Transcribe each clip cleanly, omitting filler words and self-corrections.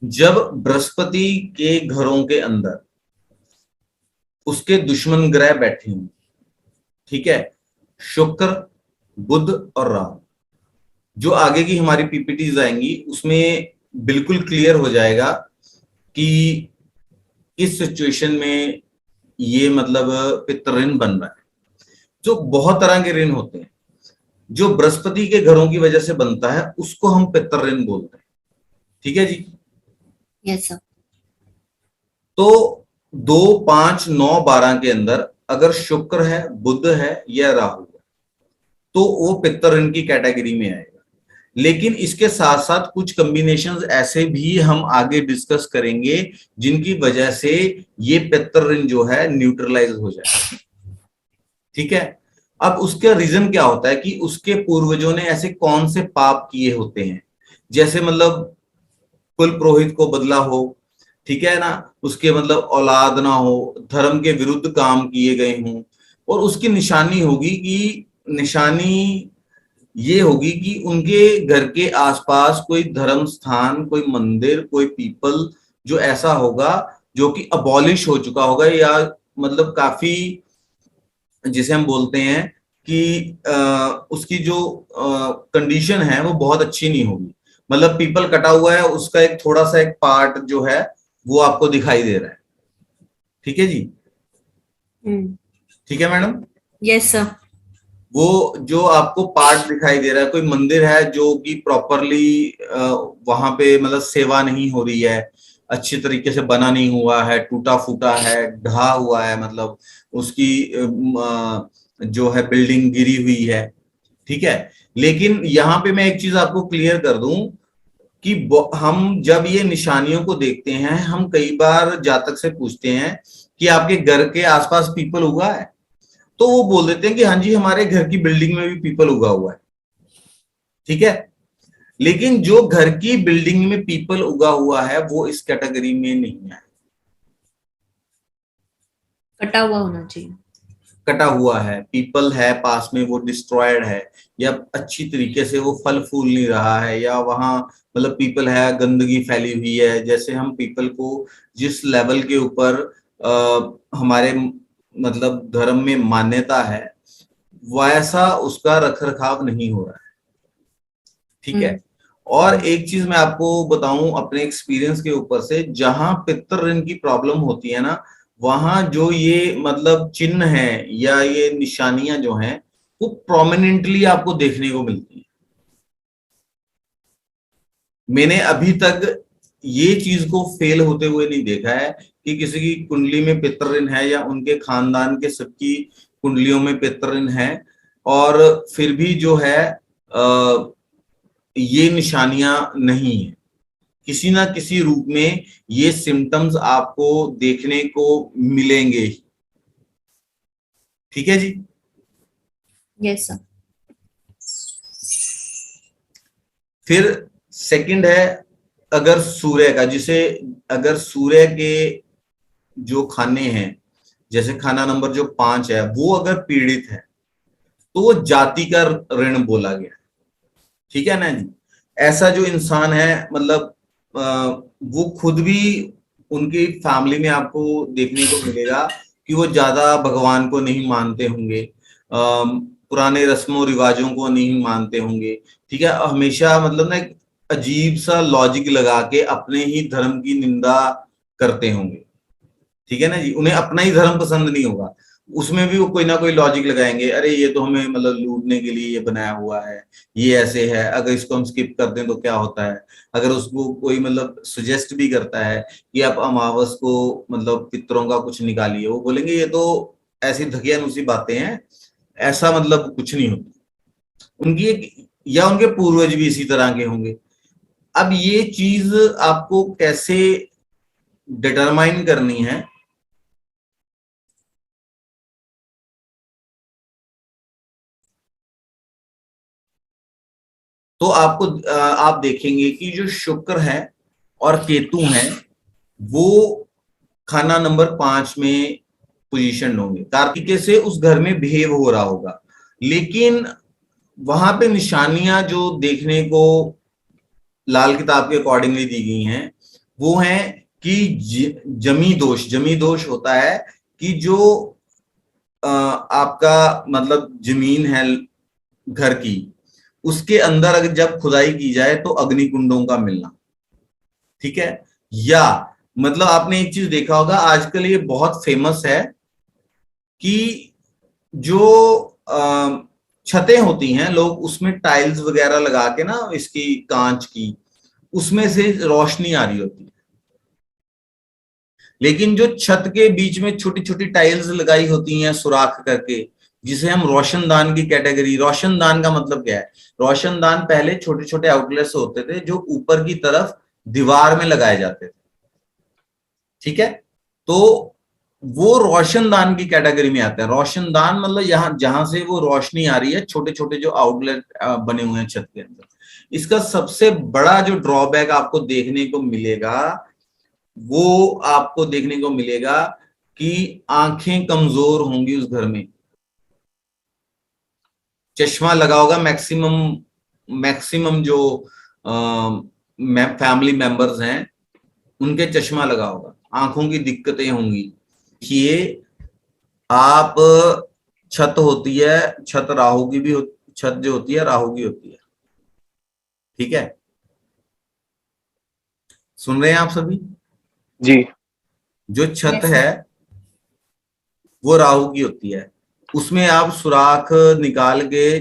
जब बृहस्पति के घरों के अंदर उसके दुश्मन ग्रह बैठे हों, ठीक है, शुक्र, बुध और राहु, जो आगे की हमारी पीपीटीज आएंगी उसमें बिल्कुल क्लियर हो जाएगा कि इस सिचुएशन में ये मतलब पितृ ऋण बन रहा है। जो बहुत तरह के ऋण होते हैं, जो बृहस्पति के घरों की वजह से बनता है उसको हम पितृ ऋण बोलते हैं। ठीक है जी। Yes sir. तो 2, 5, 9, 12 के अंदर अगर शुक्र है, बुध है या राहु है तो वो पितृ ऋण की कैटेगरी में आएगा। लेकिन इसके साथ साथ कुछ कॉम्बिनेशंस ऐसे भी हम आगे डिस्कस करेंगे जिनकी वजह से ये पितृ ऋण जो है न्यूट्रलाइज हो जाए। ठीक है। अब उसका रीजन क्या होता है कि उसके पूर्वजों ने ऐसे कौन से पाप किए होते हैं, जैसे मतलब कुल पुरोहित को बदला हो, ठीक है ना, उसके मतलब औलाद ना हो, धर्म के विरुद्ध काम किए गए हों, और उसकी निशानी होगी कि निशानी ये होगी कि उनके घर के आसपास कोई धर्म स्थान, कोई मंदिर, कोई पीपल जो ऐसा होगा जो कि अबॉलिश हो चुका होगा, या मतलब काफी जिसे हम बोलते हैं कि उसकी जो कंडीशन है वो बहुत अच्छी नहीं होगी। मतलब पीपल कटा हुआ है, उसका एक थोड़ा सा एक पार्ट जो है वो आपको दिखाई दे रहा है। ठीक है जी। ठीक है मैडम। Yes sir. वो जो आपको पार्ट दिखाई दे रहा है, कोई मंदिर है जो कि प्रॉपरली वहां पे मतलब सेवा नहीं हो रही है, अच्छी तरीके से बना नहीं हुआ है, टूटा फूटा है, ढहा हुआ है, मतलब उसकी जो है बिल्डिंग गिरी हुई है। ठीक है। लेकिन यहाँ पे मैं एक चीज आपको क्लियर कर दूं कि हम जब ये निशानियों को देखते हैं, हम कई बार जातक से पूछते हैं कि आपके घर के आसपास पीपल उगा है, तो वो बोल देते हैं कि हाँ जी हमारे घर की बिल्डिंग में भी पीपल उगा हुआ है। ठीक है। लेकिन जो घर की बिल्डिंग में पीपल उगा हुआ है वो इस कैटेगरी में नहीं है। कटा हुआ होना चाहिए। कटा हुआ है, पीपल है पास में, वो डिस्ट्रॉयड है, या अच्छी तरीके से वो फल फूल नहीं रहा है, या वहां मतलब पीपल है गंदगी फैली हुई है। जैसे हम पीपल को जिस लेवल के ऊपर हमारे मतलब धर्म में मान्यता है वैसा उसका रख रखाव नहीं हो रहा है। ठीक है। और एक चीज मैं आपको बताऊं अपने एक्सपीरियंस के ऊपर से, जहां पितृ ऋण की प्रॉब्लम होती है ना, वहां जो ये मतलब चिन्ह है या ये निशानियां जो हैं वो प्रोमिनेंटली आपको देखने को मिलती है। मैंने अभी तक ये चीज को फेल होते हुए नहीं देखा है कि किसी की कुंडली में पितृ ऋण है या उनके खानदान के सबकी कुंडलियों में पितृ ऋण है और फिर भी जो है ये निशानियां नहीं है। किसी ना किसी रूप में ये सिम्टम्स आपको देखने को मिलेंगे ही। ठीक है जी। Yes sir. फिर सेकंड है अगर सूर्य का, जिसे अगर सूर्य के जो खाने हैं, जैसे खाना नंबर जो 5 है वो अगर पीड़ित है तो वो जाति का ऋण बोला गया। ठीक है ना जी। ऐसा जो इंसान है मतलब वो खुद भी, उनकी फैमिली में आपको देखने को मिलेगा कि वो ज्यादा भगवान को नहीं मानते होंगे, पुराने रस्मों रिवाजों को नहीं मानते होंगे। ठीक है। हमेशा मतलब ना एक अजीब सा लॉजिक लगा के अपने ही धर्म की निंदा करते होंगे। ठीक है ना जी। उन्हें अपना ही धर्म पसंद नहीं होगा, उसमें भी वो कोई ना कोई लॉजिक लगाएंगे, अरे ये तो हमें मतलब लूटने के लिए ये बनाया हुआ है, ये ऐसे है, अगर इसको हम स्किप कर दें तो क्या होता है। अगर उसको कोई मतलब सुजेस्ट भी करता है कि आप अमावस को मतलब पितरों का कुछ निकालिए, वो बोलेंगे ये तो ऐसी धकियानुसी बातें हैं, ऐसा मतलब कुछ नहीं होता। उनकी एक, या उनके पूर्वज भी इसी तरह के होंगे। अब ये चीज आपको कैसे डिटरमाइन करनी है, तो आपको आप देखेंगे कि जो शुक्र है और केतु है वो खाना नंबर 5 में पोजीशन होंगे। कार्तिकेय से उस घर में बिहेव हो रहा होगा, लेकिन वहां पे निशानियां जो देखने को लाल किताब के अकॉर्डिंगली दी गई हैं वो है कि जमी दोष होता है कि जो आपका मतलब जमीन है घर की, उसके अंदर अगर जब खुदाई की जाए तो अग्नि कुंडों का मिलना, ठीक है। या मतलब आपने एक चीज देखा होगा आजकल ये बहुत फेमस है कि जो छतें होती हैं, लोग उसमें टाइल्स वगैरह लगा के ना, इसकी कांच की, उसमें से रोशनी आ रही होती है। लेकिन जो छत के बीच में छोटी छोटी टाइल्स लगाई होती हैं सुराख करके, जिसे हम रोशनदान की कैटेगरी, रोशनदान का मतलब क्या है? रोशनदान पहले छोटे छोटे आउटलेट्स होते थे जो ऊपर की तरफ दीवार में लगाए जाते थे, ठीक है। तो वो रोशनदान की कैटेगरी में आता है। रोशनदान मतलब यहां जहां से वो रोशनी आ रही है, छोटे छोटे जो आउटलेट बने हुए हैं छत के अंदर। इसका सबसे बड़ा जो ड्रॉबैक आपको देखने को मिलेगा, वो आपको देखने को मिलेगा कि आंखें कमजोर होंगी उस घर में। चश्मा लगा होगा मैक्सिमम, मैक्सिमम जो फैमिली मेंबर्स हैं उनके चश्मा लगा होगा, आंखों की दिक्कतें होंगी। ये आप, छत होती है, छत राहु की भी छत जो होती है राहु की होती है, ठीक है। सुन रहे हैं आप सभी? जी। जो छत यस है सर। वो राहु की होती है, उसमें आप सुराख निकाल के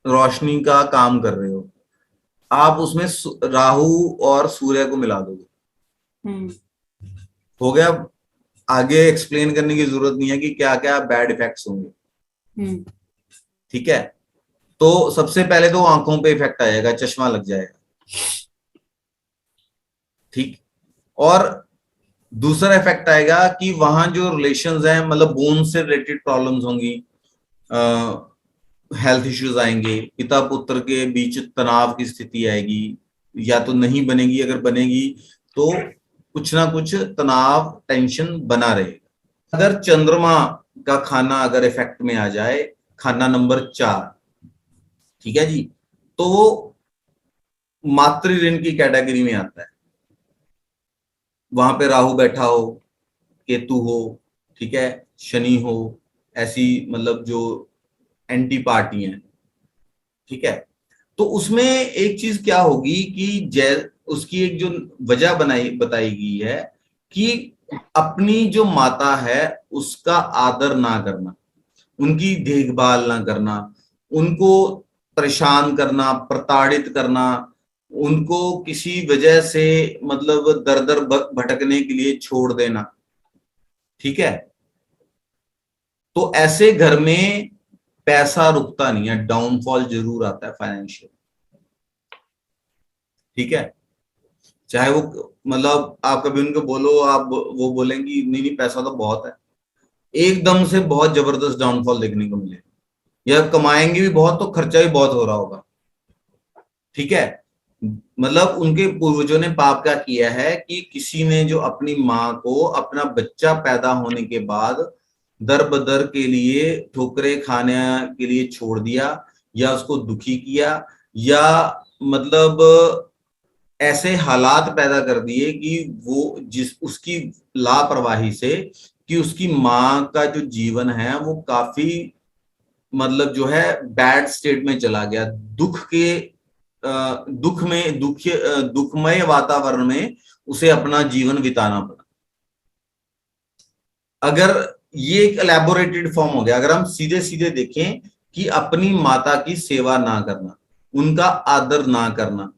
रोशनी का काम कर रहे हो, आप उसमें राहु और सूर्य को मिला दोगे, हम्म। हो गया। आगे एक्सप्लेन करने की जरूरत नहीं है कि क्या क्या बैड इफेक्ट्स होंगे, हम्म। ठीक है। तो सबसे पहले तो आंखों पे इफेक्ट आएगा, चश्मा लग जाएगा, ठीक। और दूसरा इफेक्ट आएगा कि वहां जो रिलेशंस हैं, मतलब बोन से रिलेटेड प्रॉब्लम्स होंगी, हेल्थ इश्यूज आएंगे, पिता पुत्र के बीच तनाव की स्थिति आएगी, या तो नहीं बनेगी, अगर बनेगी तो कुछ ना कुछ तनाव टेंशन बना रहेगा। अगर चंद्रमा का खाना अगर इफेक्ट में आ जाए, खाना नंबर 4, ठीक है जी, तो वो मातृ ऋण की कैटेगरी में आता है। वहां पे राहु बैठा हो, केतु हो, ठीक है, शनि हो, ऐसी मतलब जो एंटी पार्टी हैं, ठीक है। तो उसमें एक चीज क्या होगी कि जै उसकी एक जो वजह बनाई बताई गई है कि अपनी जो माता है उसका आदर ना करना, उनकी देखभाल ना करना, उनको परेशान करना, प्रताड़ित करना, उनको किसी वजह से मतलब दर दर भटकने के लिए छोड़ देना, ठीक है। तो ऐसे घर में पैसा रुकता नहीं है, डाउनफॉल जरूर आता है फाइनेंशियल, ठीक है। चाहे वो मतलब आप कभी उनको बोलो, आप वो बोलेंगी नहीं नहीं पैसा तो बहुत है, एकदम से बहुत जबरदस्त डाउनफॉल देखने को मिलेगा। या कमाएंगे भी बहुत तो खर्चा भी बहुत हो रहा होगा, ठीक है। मतलब उनके पूर्वजों ने पाप क्या किया है कि किसी ने जो अपनी माँ को अपना बच्चा पैदा होने के बाद दर बदर के लिए ठोकरे खाने के लिए छोड़ दिया, या उसको दुखी किया, या मतलब ऐसे हालात पैदा कर दिए कि वो जिस उसकी लापरवाही से, कि उसकी माँ का जो जीवन है वो काफी मतलब जो है बैड स्टेट में चला गया, दुख के दुखमय वातावरण में उसे अपना जीवन बिताना पड़ा। अगर ये एक एलैबोरेटेड फॉर्म हो गया, अगर हम सीधे सीधे देखें कि अपनी माता की सेवा ना करना, उनका आदर ना करना,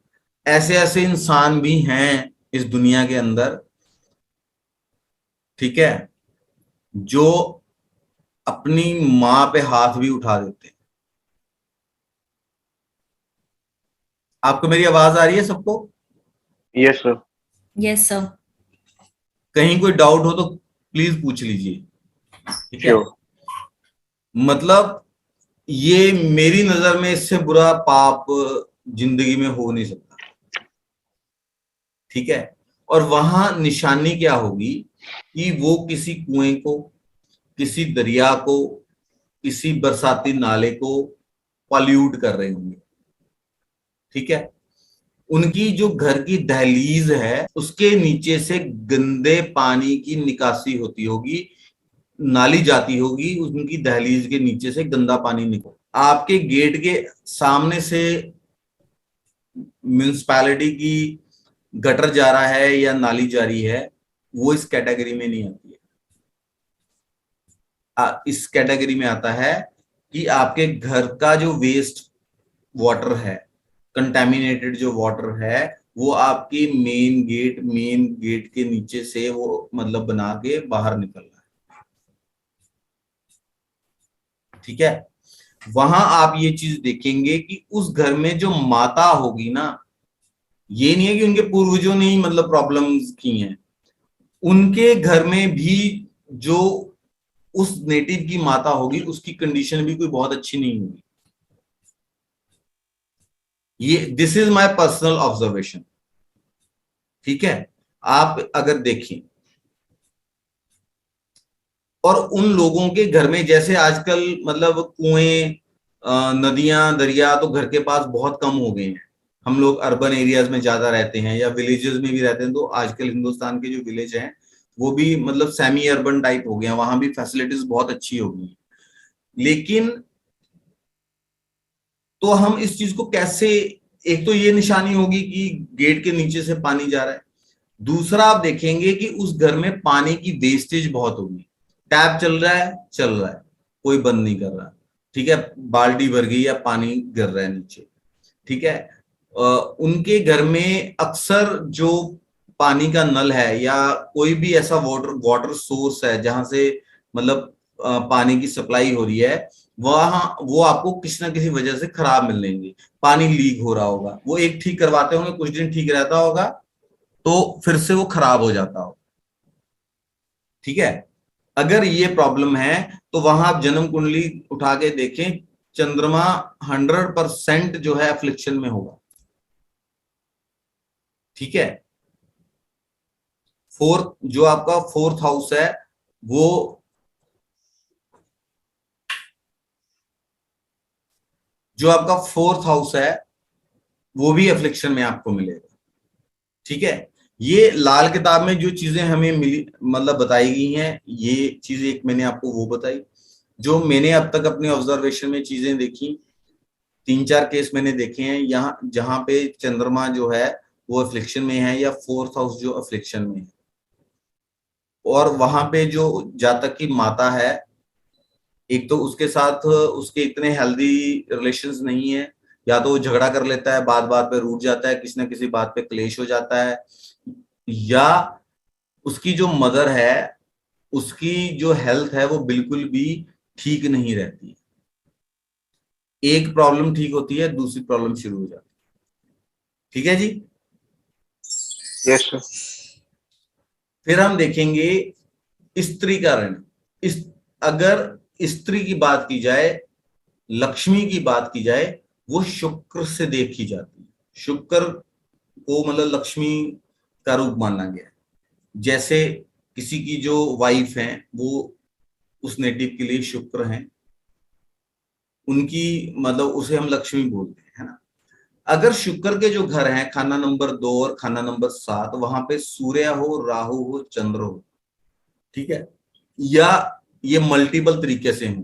ऐसे ऐसे इंसान भी हैं इस दुनिया के अंदर, ठीक है, जो अपनी मां पे हाथ भी उठा देते हैं। आपको मेरी आवाज आ रही है सबको? Yes sir. Yes sir. कहीं कोई डाउट हो तो प्लीज पूछ लीजिए, ठीक है। श्योर। मतलब ये मेरी नजर में इससे बुरा पाप जिंदगी में हो नहीं सकता, ठीक है। और वहां निशानी क्या होगी कि वो किसी कुएं को, किसी दरिया को, किसी बरसाती नाले को पॉल्यूट कर रहे होंगे, ठीक है। उनकी जो घर की दहलीज है उसके नीचे से गंदे पानी की निकासी होती होगी, नाली जाती होगी, उनकी दहलीज के नीचे से गंदा पानी निकल, आपके गेट के सामने से म्युनिसिपैलिटी की गटर जा रहा है या नाली जा रही है, वो इस कैटेगरी में नहीं आती है। इस कैटेगरी में आता है कि आपके घर का जो वेस्ट वाटर है, कंटेमिनेटेड जो वाटर है, वो आपकी मेन गेट के नीचे से वो मतलब बना के बाहर निकल रहा है। ठीक है, वहां आप ये चीज देखेंगे कि उस घर में जो माता होगी ना, ये नहीं है कि उनके पूर्वजों ने ही मतलब प्रॉब्लम्स की हैं, उनके घर में भी जो उस नेटिव की माता होगी उसकी कंडीशन भी कोई बहुत अच्छी नहीं होगी। ये this is my personal observation. ठीक है, आप अगर देखें, और उन लोगों के घर में जैसे आजकल मतलब कुएं, नदियां, दरिया तो घर के पास बहुत कम हो गए हैं। हम लोग अर्बन एरियाज में ज्यादा रहते हैं या विलेजेस में भी रहते हैं, तो आजकल हिंदुस्तान के जो विलेज हैं वो भी मतलब सेमी अर्बन टाइप हो गए हैं, वहां भी फैसिलिटीज बहुत अच्छी हो गई हैं। लेकिन तो हम इस चीज को कैसे, एक तो ये निशानी होगी कि गेट के नीचे से पानी जा रहा है, दूसरा आप देखेंगे कि उस घर में पानी की वेस्टेज बहुत होगी। टैप चल रहा है, कोई बंद नहीं कर रहा। ठीक है, बाल्टी भर गई या पानी गिर रहा है नीचे। ठीक है, उनके घर में अक्सर जो पानी का नल है या कोई भी ऐसा वाटर वाटर सोर्स है जहां से मतलब पानी की सप्लाई हो रही है, वहां वो आपको किसी ना किसी वजह से खराब मिलेंगे। पानी लीक हो रहा होगा, वो एक ठीक करवाते होंगे, कुछ दिन ठीक रहता होगा, तो फिर से वो खराब हो जाता हो। ठीक है, अगर ये प्रॉब्लम है तो वहां आप जन्म कुंडली उठा के देखें, चंद्रमा 100% जो है अफ्लिक्शन में होगा। ठीक है, फोर्थ, जो आपका फोर्थ हाउस है वो, जो आपका फोर्थ हाउस है वो भी अफ्लिक्शन में आपको मिलेगा। ठीक है, ये लाल किताब में जो चीजें हमें मिली मतलब बताई गई हैं, ये चीजें एक मैंने आपको वो बताई, जो मैंने अब तक अपने ऑब्जर्वेशन में चीजें देखी, 3-4 केस मैंने देखे हैं यहाँ जहां पे चंद्रमा जो है वो अफ्लिक्शन में है या फोर्थ हाउस जो अफ्लिक्शन में है, और वहां पे जो जातक की माता है, एक तो उसके साथ उसके इतने हेल्दी रिलेशंस नहीं है, या तो वो झगड़ा कर लेता है, बात बात पे रूठ जाता है, किसी ना किसी बात पे क्लेश हो जाता है, या उसकी जो मदर है उसकी जो हेल्थ है वो बिल्कुल भी ठीक नहीं रहती। एक प्रॉब्लम ठीक होती है, दूसरी प्रॉब्लम शुरू हो जाती है। ठीक है जी। Yes sir. फिर हम देखेंगे स्त्री का ऋण। इस अगर स्त्री की बात की जाए, लक्ष्मी की बात की जाए, वो शुक्र से देखी जाती है। शुक्र को मतलब लक्ष्मी का रूप माना गया है। जैसे किसी की जो वाइफ है वो उस नेटिव के लिए शुक्र हैं, उनकी मतलब उसे हम लक्ष्मी बोलते हैं, है ना। अगर शुक्र के जो घर हैं, खाना नंबर 2 और खाना नंबर 7, वहां पे सूर्य हो, राहु हो, चंद्र हो, ठीक है, या ये मल्टीपल तरीके से हो,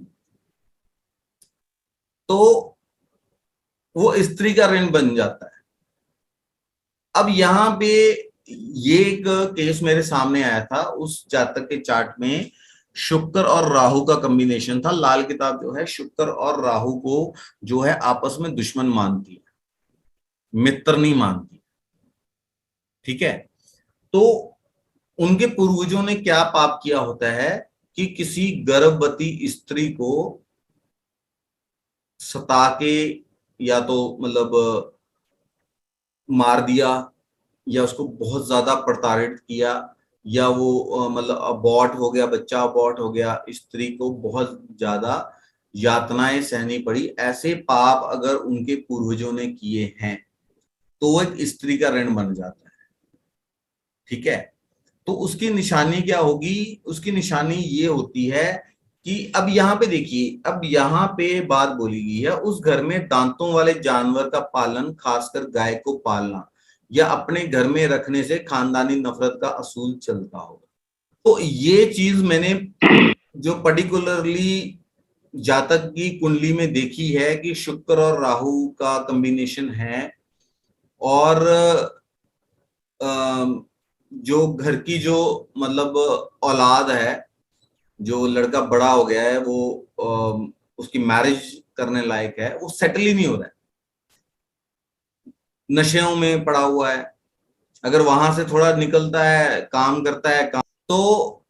तो वो स्त्री का ऋण बन जाता है। अब यहाँ पे ये एक केस मेरे सामने आया था, उस जातक के चार्ट में शुक्र और राहु का कॉम्बिनेशन था। लाल किताब जो है शुक्र और राहु को जो है आपस में दुश्मन मानती है, मित्र नहीं मानती। ठीक है, तो उनके पूर्वजों ने क्या पाप किया होता है कि किसी गर्भवती स्त्री को सता के या तो मतलब मार दिया, या उसको बहुत ज्यादा प्रताड़ित किया, या वो मतलब अबॉर्ट हो गया, बच्चा अबॉर्ट हो गया, स्त्री को बहुत ज्यादा यातनाएं सहनी पड़ी। ऐसे पाप अगर उनके पूर्वजों ने किए हैं तो वो एक स्त्री का ऋण बन जाता है। ठीक है, तो उसकी निशानी क्या होगी? उसकी निशानी ये होती है कि अब यहाँ पे देखिए, अब यहाँ पे बात बोली गई है, उस घर में दांतों वाले जानवर का पालन, खासकर गाय को पालना। या अपने घर में रखने से खानदानी नफरत का असूल चलता होगा। तो ये चीज मैंने जो पर्टिकुलरली जातक की कुंडली में देखी है कि शुक्र और राहु का कॉम्बिनेशन है, और जो घर की जो मतलब औलाद है, जो लड़का बड़ा हो गया है, वो उसकी मैरिज करने लायक है, वो सेटल ही नहीं हो रहा है, नशेों में पड़ा हुआ है। अगर वहां से थोड़ा निकलता है, काम करता है, काम, तो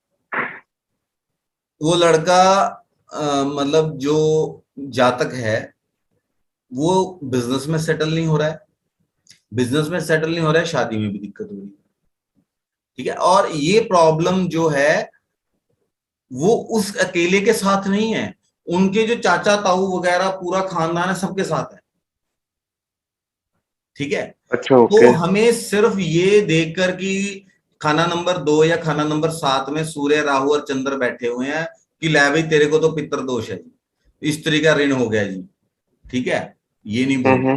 वो लड़का मतलब जो जातक है वो बिजनेस में सेटल नहीं हो रहा है, बिजनेस में सेटल नहीं हो रहा है, शादी में भी दिक्कत हो रही है। ठीक है, और ये प्रॉब्लम जो है वो उस अकेले के साथ नहीं है, उनके जो चाचा ताऊ वगैरह पूरा खानदान है, सबके साथ है। ठीक है, अच्छा, तो ओके। हमें सिर्फ ये देखकर कि खाना नंबर 2 या खाना नंबर 7 में सूर्य राहु और चंद्र बैठे हुए हैं कि ले भाई तेरे को तो पितृ दोष है जी, स्त्री का ऋण हो गया जी, ठीक है, ये नहीं बोल, हम्म।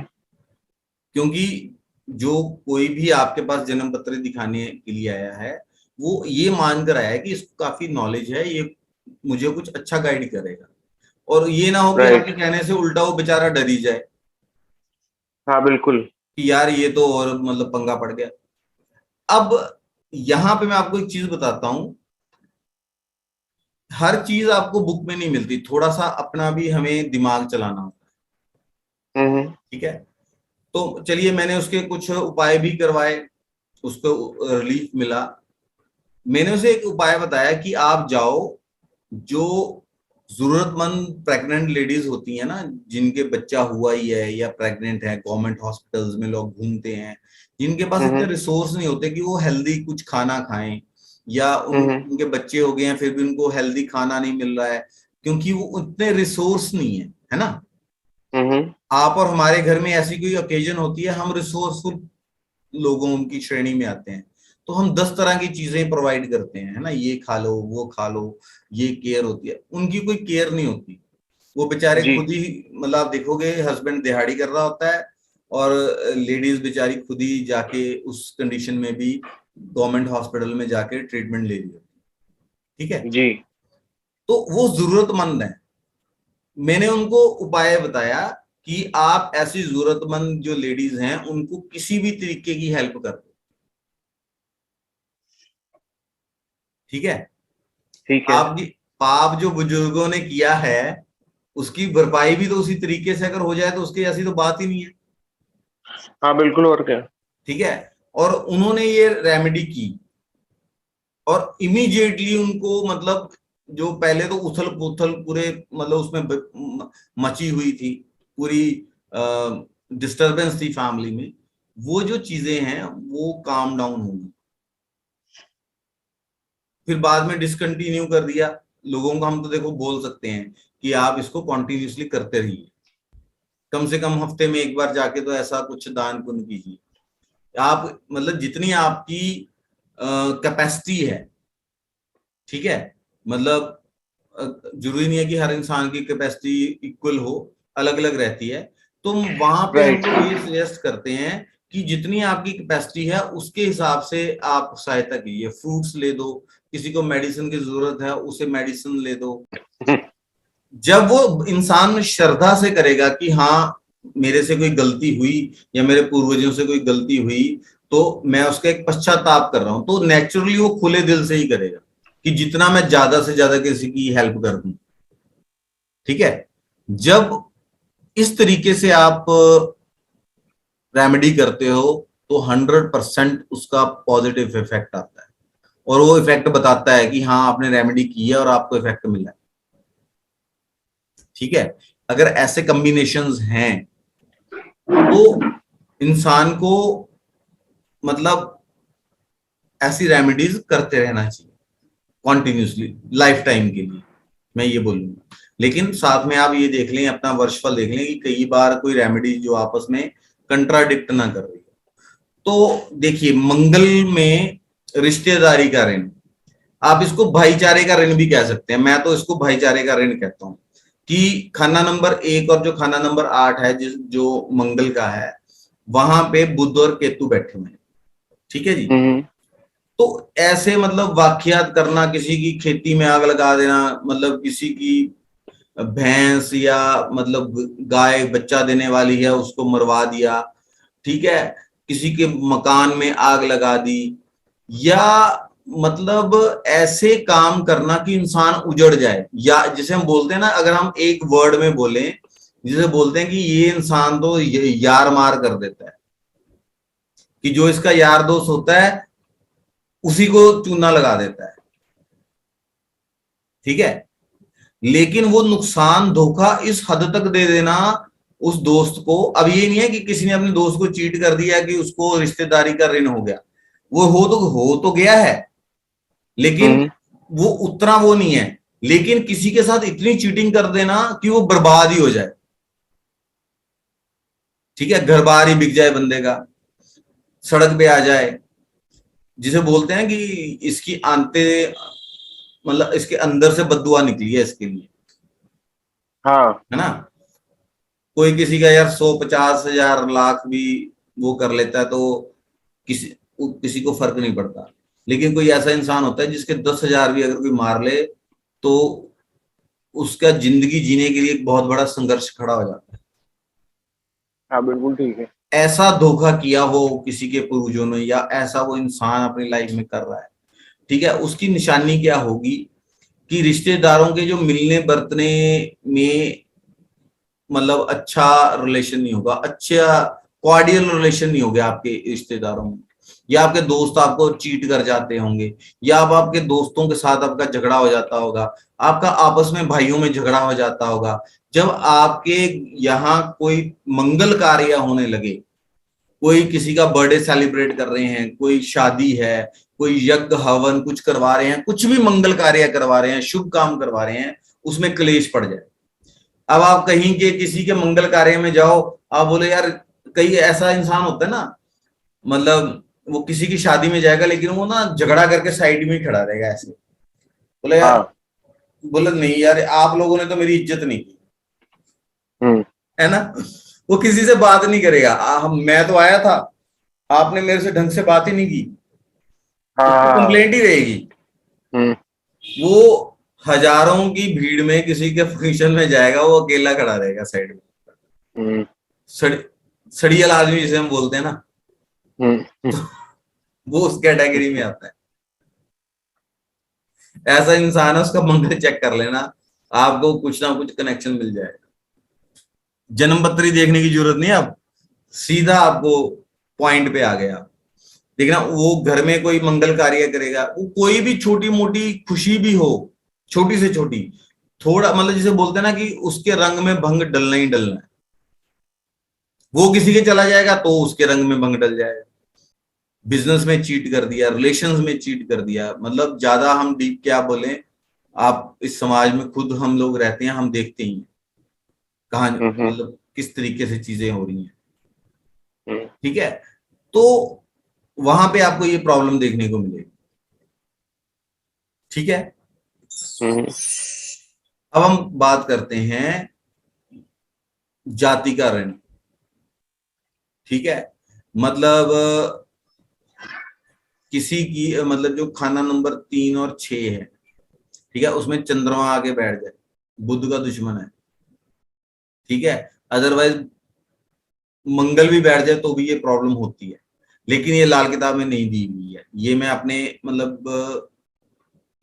क्योंकि जो कोई भी आपके पास जन्म पत्र दिखाने के लिए आया है वो ये मानकर आया है कि इसको काफी नॉलेज है, ये मुझे कुछ अच्छा गाइड करेगा, और ये ना हो कि आपके राइट। कहने से उल्टा वो बेचारा डर ही जाए हाँ, बिल्कुल। कि यार ये तो और मतलब पंगा पड़ गया। अब यहां पे मैं आपको एक चीज बताता हूं, हर चीज आपको बुक में नहीं मिलती, थोड़ा सा अपना भी हमें दिमाग चलाना होता है। हम्म। ठीक है, तो चलिए मैंने उसके कुछ उपाय भी करवाए, उसको रिलीफ मिला। मैंने उसे एक उपाय बताया कि आप जाओ, जो जरूरतमंद प्रेग्नेंट लेडीज होती है ना, जिनके बच्चा हुआ ही है या प्रेग्नेंट है, गवर्नमेंट हॉस्पिटल्स में लोग घूमते हैं, जिनके पास इतने हम्म। रिसोर्स नहीं होते कि वो हेल्दी कुछ खाना खाएं, या हम्म। उनके बच्चे हो गए हैं फिर भी उनको हेल्दी खाना नहीं मिल रहा है, क्योंकि वो उतने रिसोर्स नहीं है ना। हम्म। आप और हमारे घर में ऐसी कोई ओकेजन होती है, हम रिसोर्सफुल लोगों की श्रेणी में आते हैं, तो हम 10 तरह की चीजें प्रोवाइड करते हैं, है ना, ये खा लो वो खा लो, ये केयर होती है, उनकी कोई केयर नहीं होती। वो बेचारे जी। खुद ही, मतलब आप देखोगे हस्बैंड दिहाड़ी कर रहा होता है और लेडीज बेचारी खुद ही जाके उस कंडीशन में भी गवर्नमेंट हॉस्पिटल में जाके ट्रीटमेंट ले रही होती है। ठीक है, जी। तो वो जरूरतमंद है, मैंने उनको उपाय बताया कि आप ऐसी जरूरतमंद जो लेडीज हैं उनको किसी भी तरीके की हेल्प कर दो। ठीक है, ठीक है। आपकी पाप जो बुजुर्गों ने किया है उसकी भरपाई भी तो उसी तरीके से अगर हो जाए तो उसकी ऐसी तो बात ही नहीं है। हाँ, बिल्कुल, और क्या। ठीक है, और उन्होंने ये रेमेडी की, और इमीडिएटली उनको मतलब जो पहले तो उथल पुथल पूरे मतलब उसमें मची हुई थी, पूरी डिस्टरबेंस थी फैमिली में, वो जो चीजें हैं वो काम डाउन होंगी। फिर बाद में डिसकंटिन्यू कर दिया लोगों को, हम तो देखो बोल सकते हैं कि आप इसको कॉन्टिन्यूसली करते रहिए, कम से कम हफ्ते में एक बार जाके तो ऐसा कुछ दान पुण्य कीजिए आप, मतलब जितनी आपकी कैपेसिटी है। ठीक है, मतलब जरूरी नहीं है कि हर इंसान की कैपेसिटी इक्वल हो, अलग अलग रहती है, तो वहां पे हम राइट। लोग ये सजेस्ट करते हैं कि जितनी आपकी कैपेसिटी है उसके हिसाब से आप सहायता कीजिए, फ्रूट्स ले दो, किसी को मेडिसिन की जरूरत है उसे मेडिसिन ले दो। जब वो इंसान श्रद्धा से करेगा कि हाँ मेरे से कोई गलती हुई या मेरे पूर्वजों से कोई गलती हुई, तो मैं उसका एक पश्चाताप कर रहा हूं, तो नेचुरली वो खुले दिल से ही करेगा कि जितना मैं ज्यादा से ज्यादा किसी की हेल्प कर दूं। ठीक है, जब इस तरीके से आप रेमेडी करते हो तो 100% उसका पॉजिटिव इफेक्ट आता है, और वो इफेक्ट बताता है कि हाँ आपने रेमेडी की है और आपको इफेक्ट मिला है। ठीक है, अगर ऐसे कॉम्बिनेशंस हैं तो इंसान को मतलब ऐसी रेमेडीज करते रहना चाहिए कॉन्टिन्यूसली लाइफ टाइम के लिए, मैं ये बोलूंगा। लेकिन साथ में आप ये देख लें, अपना वर्षफल देख लें कि कई बार कोई रेमेडी जो आपस में कंट्राडिक्ट ना कर रही है। तो देखिए मंगल में रिश्तेदारी का ऋण, आप इसको भाईचारे का ऋण भी कह सकते हैं, मैं तो इसको भाईचारे का ऋण कहता हूं कि खाना नंबर 1 और जो खाना नंबर 8 है जिस जो मंगल का है, वहां पे बुध और केतु बैठे हुए हैं, ठीक है जी। तो ऐसे मतलब वाकयात करना, किसी की खेती में आग लगा देना, मतलब किसी की भैंस या मतलब गाय बच्चा देने वाली है उसको मरवा दिया, ठीक है, किसी के मकान में आग लगा दी, या मतलब ऐसे काम करना कि इंसान उजड़ जाए, या जिसे हम बोलते हैं ना, अगर हम एक वर्ड में बोलें, जिसे बोलते हैं कि ये इंसान तो यार मार कर देता है, कि जो इसका यार दोस्त होता है उसी को चूना लगा देता है, ठीक है। लेकिन वो नुकसान धोखा इस हद तक दे देना उस दोस्त को, अब ये नहीं है कि किसी ने अपने दोस्त को चीट कर दिया कि उसको रिश्तेदारी का ऋण हो गया, वो हो तो गया है, लेकिन वो उतना वो नहीं है, लेकिन किसी के साथ इतनी चीटिंग कर देना कि वो बर्बाद ही हो जाए, ठीक है, घर बार ही बिक जाए बंदे का, सड़क पे आ जाए, जिसे बोलते हैं कि इसकी आंते मतलब इसके अंदर से बददुआ निकली है इसके लिए, हाँ है ना। कोई किसी का यार 100 50 हजार लाख भी वो कर लेता है तो किसी किसी को फर्क नहीं पड़ता, लेकिन कोई ऐसा इंसान होता है जिसके 10 हजार भी अगर कोई मार ले तो उसका जिंदगी जीने के लिए एक बहुत बड़ा संघर्ष खड़ा हो जाता है। हाँ बिल्कुल ठीक है। ऐसा धोखा किया हो किसी के पूर्वजों ने, या ऐसा वो इंसान अपनी लाइफ में कर रहा है, ठीक है, उसकी निशानी क्या होगी कि रिश्तेदारों के जो मिलने बरतने में मतलब अच्छा रिलेशन नहीं होगा, अच्छा कॉर्डियल रिलेशन नहीं होगा आपके रिश्तेदारों में, या आपके दोस्त आपको चीट कर जाते होंगे, या आप आपके दोस्तों के साथ आपका झगड़ा हो जाता होगा, आपका आपस में भाइयों में झगड़ा हो जाता होगा, जब आपके यहाँ कोई मंगल कार्य होने लगे, कोई किसी का बर्थडे सेलिब्रेट कर रहे हैं, कोई शादी है, कोई यज्ञ हवन कुछ करवा रहे हैं, कुछ भी मंगल कार्य करवा रहे हैं, शुभ काम करवा रहे हैं, उसमें क्लेश पड़ जाए। अब आप कहीं के किसी के मंगल कार्य में जाओ, आप बोले यार, कई ऐसा इंसान होता है ना, मतलब वो किसी की शादी में जाएगा लेकिन वो ना झगड़ा करके साइड में ही खड़ा रहेगा ऐसे, बोले यार, हाँ बोले नहीं यार आप लोगों ने तो मेरी इज्जत नहीं की, है ना, वो किसी से बात नहीं करेगा, मैं तो आया था, आपने मेरे से ढंग से बात ही नहीं की, उसकी हाँ। कंप्लेंट ही रहेगी। हम्म वो हजारों की भीड़ में किसी के फंक्शन में जाएगा, वो अकेला खड़ा रहेगा साइड में, सड़, सड़ियल आदमी जिसे हम बोलते हैं ना, हम्म वो उस कैटेगरी में आता है। ऐसा इंसान है, उसका मंगल चेक कर लेना, आपको कुछ ना कुछ कनेक्शन मिल जाएगा। जन्म पत्री देखने की जरूरत नहीं, आप सीधा आपको पॉइंट पे आ गया। देखना, वो घर में कोई मंगल कार्य करेगा, वो कोई भी छोटी मोटी खुशी भी हो, छोटी से छोटी, थोड़ा मतलब जिसे बोलते हैं ना कि उसके रंग में भंग डलना ही डलना है, वो किसी के चला जाएगा तो उसके रंग में भंग डल जाएगा। बिजनेस में चीट कर दिया, रिलेशंस में चीट कर दिया, मतलब ज्यादा हम डीप क्या बोले, आप इस समाज में खुद हम लोग रहते हैं, हम देखते ही हैं कहाँ मतलब किस तरीके से चीजें हो रही हैं, ठीक है। तो वहां पे आपको ये प्रॉब्लम देखने को मिलेगी, ठीक है। अब हम बात करते हैं जाति का ऋण, ठीक है, मतलब किसी की मतलब जो खाना नंबर 3 और 6 है, ठीक है, उसमें चंद्रमा आगे बैठ जाए, बुध का दुश्मन है, ठीक है, अदरवाइज मंगल भी बैठ जाए तो भी ये प्रॉब्लम होती है, लेकिन ये लाल किताब में नहीं दी हुई है, ये मैं अपने मतलब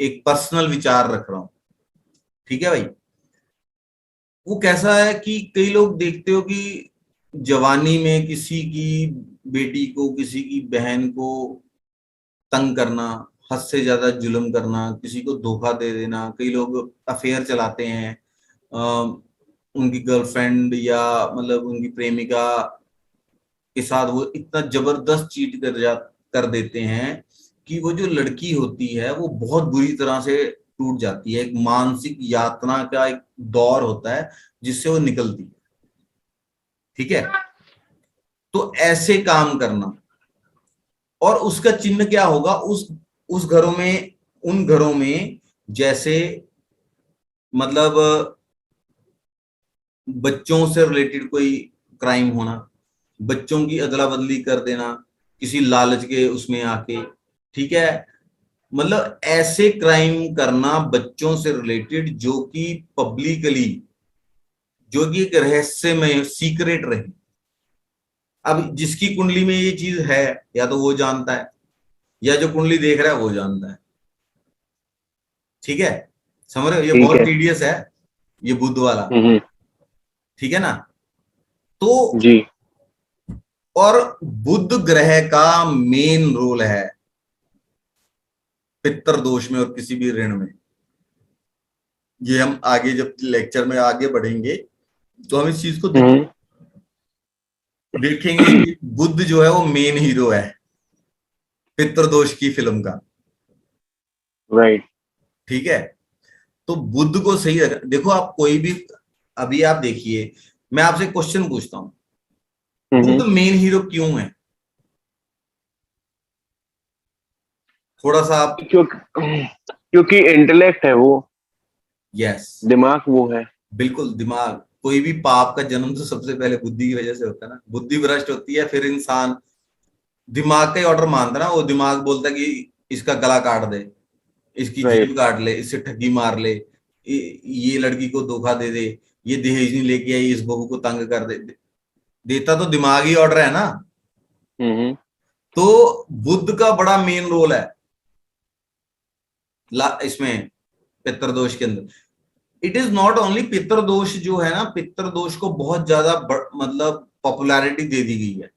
एक पर्सनल विचार रख रहा हूं, ठीक है भाई। वो कैसा है कि कई लोग देखते हो कि जवानी में किसी की बेटी को, किसी की बहन को तंग करना, हद से ज्यादा जुल्म करना, किसी को धोखा दे देना, कई लोग अफेयर चलाते हैं, उनकी गर्लफ्रेंड या मतलब उनकी प्रेमिका के साथ वो इतना जबरदस्त चीट कर देते हैं कि वो जो लड़की होती है वो बहुत बुरी तरह से टूट जाती है, एक मानसिक यातना का एक दौर होता है जिससे वो निकलती है, ठीक है। तो ऐसे काम करना, और उसका चिन्ह क्या होगा, उस घरों में, उन घरों में जैसे मतलब बच्चों से रिलेटेड कोई क्राइम होना, बच्चों की अदला बदली कर देना किसी लालच के उसमें आके, ठीक है, मतलब ऐसे क्राइम करना बच्चों से रिलेटेड जो कि पब्लिकली, जो कि एक रहस्यमय सीक्रेट रहे। अब जिसकी कुंडली में ये चीज है या तो वो जानता है, या जो कुंडली देख रहा है वो जानता है, ठीक है, समझ रहे हो, ये ठीक बहुत है। टीडियस है ये बुध वाला, हम्म। ठीक है ना। तो जी। और बुध ग्रह का मेन रोल है पितर दोष में और किसी भी ऋण में। ये हम आगे जब लेक्चर में आगे बढ़ेंगे तो हम इस चीज को हम्म। देखेंगे कि बुध जो है वो मेन हीरो है पितृदोष की फिल्म का, राइट। ठीक है। तो बुध को सही रख, देखो आप कोई भी, अभी आप देखिए, मैं आपसे क्वेश्चन पूछता हूं, बुध हम्म। मेन हीरो क्यों है? थोड़ा सा आप, क्योंकि इंटेलेक्ट है वो, यस, दिमाग वो है। बिल्कुल दिमाग। कोई भी पाप का जन्म तो सबसे पहले बुद्धि की वजह से होता है ना, बुद्धि भ्रष्ट होती है फिर इंसान दिमाग का ही ऑर्डर मानता है ना, वो दिमाग बोलता है कि इसका गला काट दे, इसकी जीभ राइट। काट ले, इससे ठगी मार ले, ये लड़की को धोखा दे दे, ये दहेज नहीं लेके आई, इस बहू को तंग कर दे, देता तो दिमाग ही ऑर्डर है ना। हम्म। तो बुद्ध का बड़ा मेन रोल है इसमें पितृदोष के अंदर। इट इज नॉट ओनली पितृदोष जो है ना, पितृदोष को बहुत ज्यादा मतलब पॉपुलैरिटी दे दी गई है।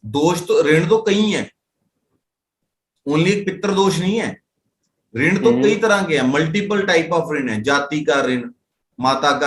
दोष तो, ऋण तो कई है, ओनली एक पितृदोष नहीं है, ऋण तो कई हम्म। तरह के हैं, मल्टीपल टाइप ऑफ ऋण है, जाति का ऋण, माता का